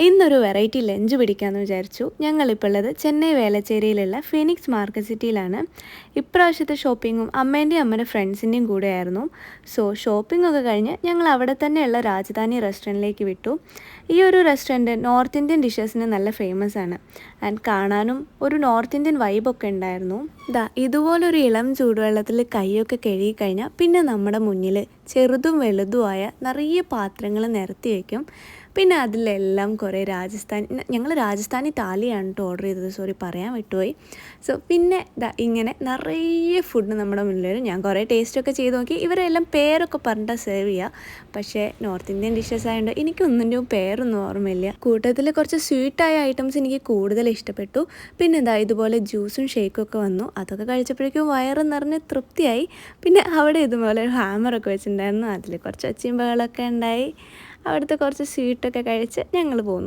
ഇന്നൊരു variety lunch പിടിക്കാമെന്ന് വിചാരിച്ചു. ഞങ്ങളിപ്പോൾ ഉള്ളത് ചെന്നൈ വേലച്ചേരിയിലുള്ള ഫീനിക്സ് മാർക്കറ്റ് സിറ്റിയിലാണ്. ഇപ്രാവശ്യത്തെ ഷോപ്പിങ്ങും അമ്മേൻ്റെയും അമ്മയുടെ ഫ്രണ്ട്സിൻ്റെയും കൂടെയായിരുന്നു. ഷോപ്പിംഗ് ഒക്കെ കഴിഞ്ഞ് ഞങ്ങൾ അവിടെ തന്നെയുള്ള രാജധാനി റെസ്റ്റോറൻറ്റിലേക്ക് വിട്ടു. ഈ ഒരു റെസ്റ്റോറൻറ്റ് നോർത്ത് ഇന്ത്യൻ ഡിഷസിന് നല്ല ഫേമസ് ആണ്. ആൻഡ് കാണാനും ഒരു നോർത്ത് ഇന്ത്യൻ വൈബൊക്കെ ഉണ്ടായിരുന്നു. ഇതുപോലൊരു ഇളം ചൂടുവെള്ളത്തിൽ കൈയൊക്കെ കഴുകി കഴിഞ്ഞാൽ പിന്നെ നമ്മുടെ മുന്നിൽ ചെറുതും വലുതുമായ നിറയെ പാത്രങ്ങൾ നിരത്തി വയ്ക്കും. പിന്നെ അതിലെല്ലാം കുറേ ഞങ്ങൾ രാജസ്ഥാനി താലിയാണ് കേട്ടോ ഓർഡർ ചെയ്തത്, സോറി പറയാൻ വിട്ടുപോയി. പിന്നെ ഇങ്ങനെ നിറയെ ഫുഡ് നമ്മുടെ മുന്നിൽ വരും. ഞാൻ കുറേ ടേസ്റ്റൊക്കെ ചെയ്ത് നോക്കി. ഇവരെല്ലാം പേരൊക്കെ പറഞ്ഞിട്ടാണ് സെർവ് ചെയ്യുക. പക്ഷേ നോർത്ത് ഇന്ത്യൻ ഡിഷസ് ആയതുകൊണ്ട് എനിക്കൊന്നിൻ്റെയും പേരൊന്നും ഓർമ്മയില്ല. കൂട്ടത്തിൽ കുറച്ച് സ്വീറ്റായ ഐറ്റംസ് എനിക്ക് കൂടുതൽ ഇഷ്ടപ്പെട്ടു. പിന്നെ ഇതുപോലെ ജ്യൂസും ഷേക്കും ഒക്കെ വന്നു. അതൊക്കെ കഴിച്ചപ്പോഴേക്കും വയറ് നിറഞ്ഞ് തൃപ്തിയായി. പിന്നെ അവിടെ ഇതുപോലെ ഒരു ഹാമറൊക്കെ വെച്ചിട്ടുണ്ടായിരുന്നു. അതിൽ കുറച്ച് ഒച്ചയും ബഹളമൊക്കെ ഉണ്ടായി. അവിടുത്തെ കുറച്ച് സ്വീറ്റൊക്കെ കഴിച്ച് ഞങ്ങൾ പോന്നു.